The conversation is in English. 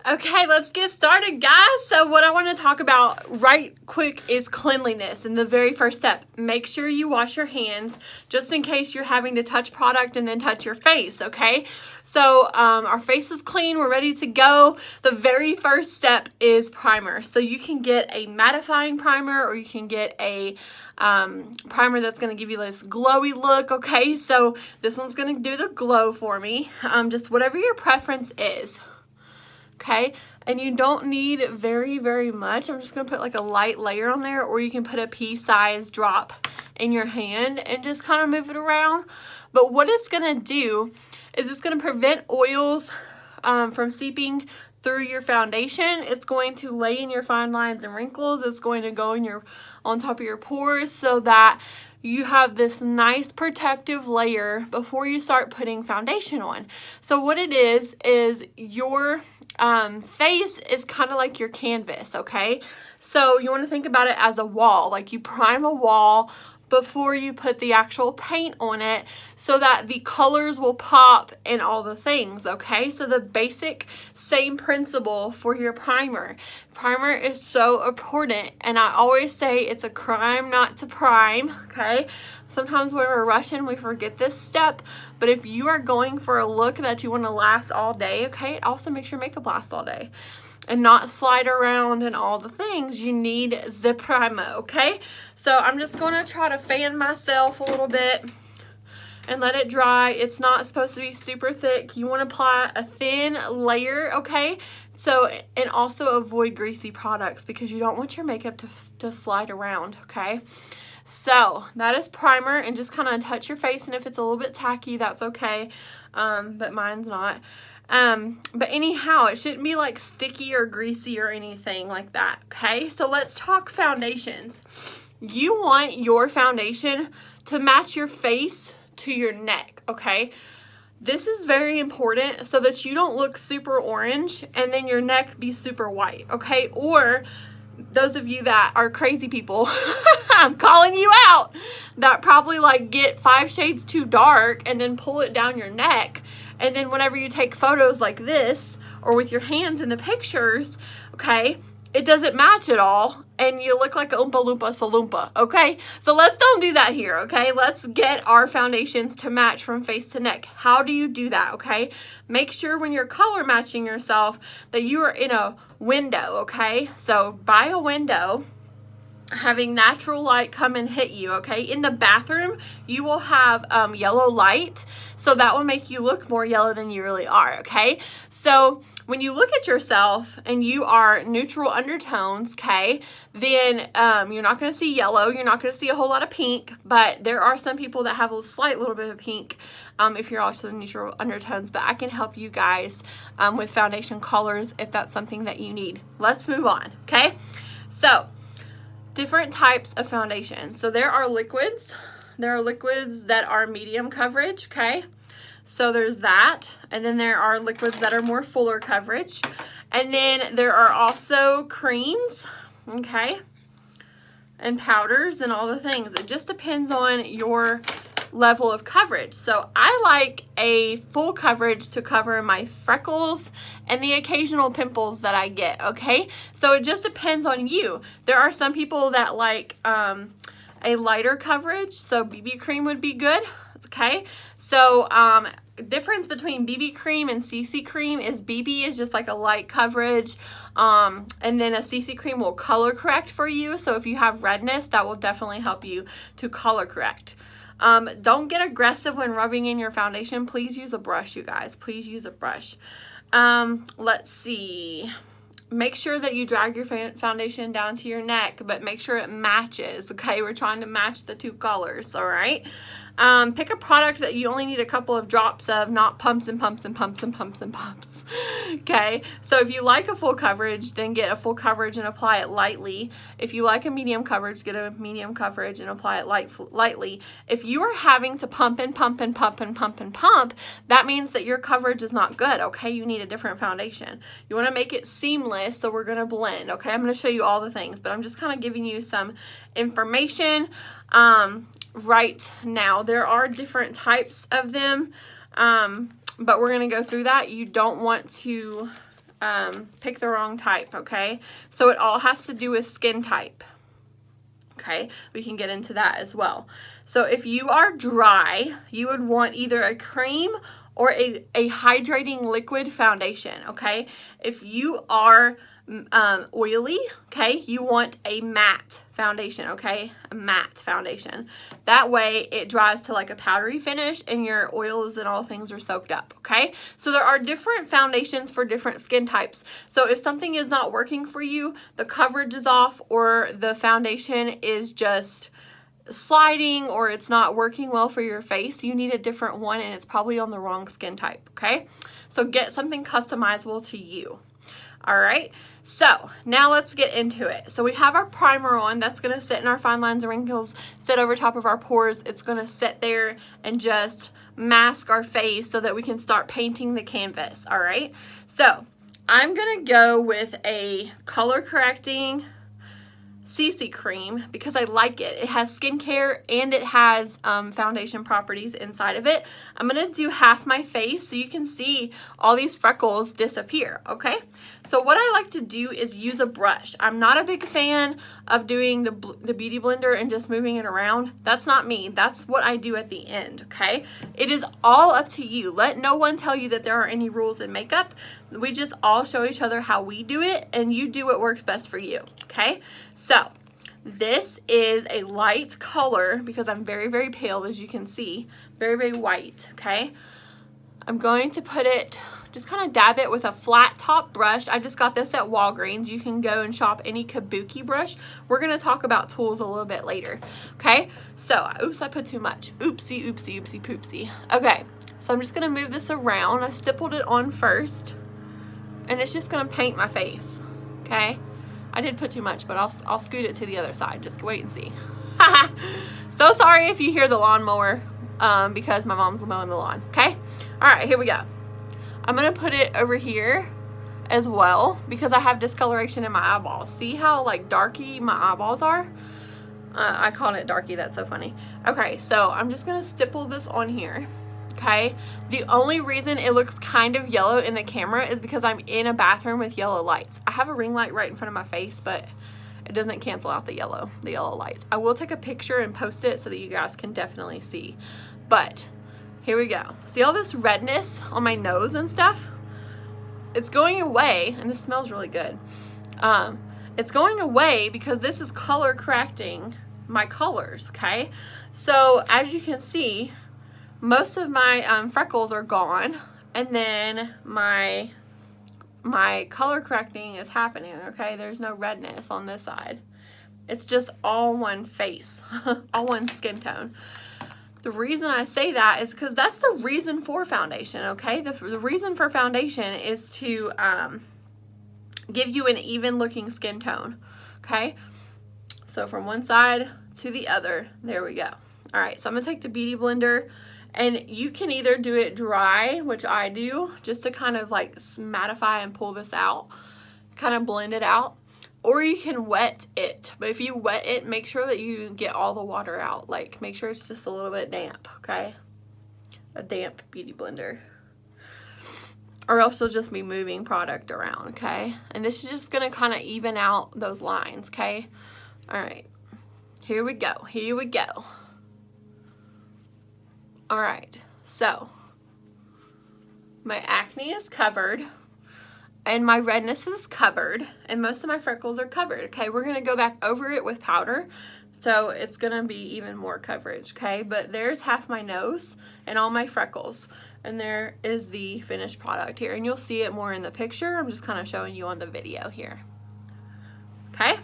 Okay, let's get started, guys. So what I want to talk about right quick is cleanliness. And the very first step, make sure you wash your hands just in case you're having to touch product and then touch your face, okay? So our face is clean, we're ready to go. The very first step is primer. So you can get a mattifying primer or you can get a primer that's going to give you this glowy look, okay? So this one's going to do the glow for me, just whatever your preference is. Okay, and you don't need very much. I'm just gonna put like a light layer on there, or you can put a pea-sized drop in your hand and just kind of move it around. But what it's gonna do is it's gonna prevent oils from seeping through your foundation. It's going to lay in your fine lines and wrinkles. It's going to go in on top of your pores so that you have this nice protective layer before you start putting foundation on. So what it is your face is kind of like your canvas, okay? So you want to think about it as a wall, like you prime a wall before you put the actual paint on it so that the colors will pop and all the things, okay? So the basic same principle for your primer. Primer is so important, and I always say it's a crime not to prime, okay? Sometimes when we're rushing, we forget this step, but if you are going for a look that you want to last all day, okay, it also makes your makeup last all day and not slide around and all the things. You need the primer, okay? So I'm just going to try to fan myself a little bit and let it dry. It's not supposed to be super thick. You want to apply a thin layer, okay? So, and also avoid greasy products because you don't want your makeup to slide around, okay? So that is primer, and just kind of touch your face, and if it's a little bit tacky, that's okay, but mine's not. But anyhow, it shouldn't be like sticky or greasy or anything like that, okay? So let's talk foundations. You want your foundation to match your face to your neck, okay? This is very important so that you don't look super orange and then your neck be super white, okay? Or those of you that are crazy people, I'm calling you out, that probably like get 5 shades too dark and then pull it down your neck. And then whenever you take photos like this or with your hands in the pictures, okay, it doesn't match at all and you look like a Oompa Loompa Salumpa, okay? So let's don't do that here, okay? Let's get our foundations to match from face to neck. How do you do that, okay? Make sure when you're color matching yourself that you are in a window, okay? So by a window, having natural light come and hit you, okay? In the bathroom, you will have yellow light, so that will make you look more yellow than you really are, okay? So when you look at yourself and you are neutral undertones, okay, then you're not going to see yellow, you're not going to see a whole lot of pink, but there are some people that have a slight little bit of pink if you're also neutral undertones, but I can help you guys with foundation colors if that's something that you need. Let's move on, okay? So different types of foundation. So there are liquids. There are liquids that are medium coverage, okay? So there's that. And then there are liquids that are more fuller coverage. And then there are also creams, okay? And powders and all the things. It just depends on your level of coverage. So I like a full coverage to cover my freckles and the occasional pimples that I get, okay? So it just depends on you. There are some people that like a lighter coverage, so BB cream would be good, okay? So difference between BB cream and CC cream is BB is just like a light coverage, and then a CC cream will color correct for you. So if you have redness, that will definitely help you to color correct. Don't get aggressive when rubbing in your foundation. Please use a brush, you guys. Please use a brush. Let's see. Make sure that you drag your foundation down to your neck, but make sure it matches, okay? We're trying to match the two colors, all right? Pick a product that you only need a couple of drops of, not pumps and pumps and pumps and pumps and pumps, okay? So if you like a full coverage, then get a full coverage and apply it lightly. If you like a medium coverage, get a medium coverage and apply it lightly. If you are having to pump and pump and pump and pump and pump, that means that your coverage is not good, okay? You need a different foundation. You want to make it seamless, so we're going to blend, okay? I'm going to show you all the things, but I'm just kind of giving you some information right now. There are different types of them, but we're going to go through that. You don't want to pick the wrong type, okay? So it all has to do with skin type. Okay, we can get into that as well. So if you are dry, you would want either a cream or a hydrating liquid foundation, okay? If you are oily, okay, you want a matte foundation, okay? A matte foundation. That way it dries to like a powdery finish and your oils and all things are soaked up, okay? So there are different foundations for different skin types. So if something is not working for you, the coverage is off, or the foundation is just sliding, or it's not working well for your face, you need a different one and it's probably on the wrong skin type, okay? So get something customizable to you. All right, so now let's get into it. So we have our primer on. That's going to sit in our fine lines and wrinkles, sit over top of our pores. It's going to sit there and just mask our face so that we can start painting the canvas. All right, so I'm going to go with a color correcting CC cream because I like it. It has skincare and it has foundation properties inside of it. I'm going to do half my face so you can see all these freckles disappear, okay? So what I like to do is use a brush. I'm not a big fan of doing the Beauty Blender and just moving it around. That's not me. That's what I do at the end, okay? It is all up to you. Let no one tell you that there are any rules in makeup. We just all show each other how we do it, and you do what works best for you, okay? So this is a light color because I'm very, very pale, as you can see. Very, very white, okay? I'm going to put it, just kind of dab it with a flat top brush. I just got this at Walgreens. You can go and shop any kabuki brush. We're going to talk about tools a little bit later, okay? So, oops, I put too much. Oopsie, oopsie, oopsie, poopsie. Okay, so I'm just going to move this around. I stippled it on first, and it's just going to paint my face, okay? I did put too much, but I'll scoot it to the other side. Just wait and see. So sorry if you hear the lawnmower because my mom's mowing the lawn, okay? All right, here we go. I'm going to put it over here as well because I have discoloration in my eyeballs. See how like darky my eyeballs are? I called it darky. That's so funny. Okay, so I'm just going to stipple this on here. Okay, the only reason it looks kind of yellow in the camera is because I'm in a bathroom with yellow lights. I have a ring light right in front of my face, but it doesn't cancel out the yellow lights. I will take a picture and post it so that you guys can definitely see. But here we go. See all this redness on my nose and stuff? It's going away, and this smells really good. It's going away because this is color correcting my colors, okay? So as you can see, most of my freckles are gone, and then my color correcting is happening, okay? There's no redness on this side. It's just all one face, all one skin tone. The reason I say that is because that's the reason for foundation, okay? The reason for foundation is to give you an even looking skin tone, okay? So from one side to the other, there we go. All right, so I'm gonna take the Beauty Blender. And you can either do it dry, which I do, just to kind of like mattify and pull this out, kind of blend it out, or you can wet it. But if you wet it, make sure that you get all the water out. Like, make sure it's just a little bit damp, okay? A damp Beauty Blender. Or else you'll just be moving product around, okay? And this is just gonna kind of even out those lines, okay? All right, here we go, here we go. All right, so my acne is covered and my redness is covered and most of my freckles are covered, okay? We're gonna go back over it with powder, so it's gonna be even more coverage, okay? But there's half my nose and all my freckles, and there is the finished product here, and you'll see it more in the picture. I'm just kind of showing you on the video here, okay?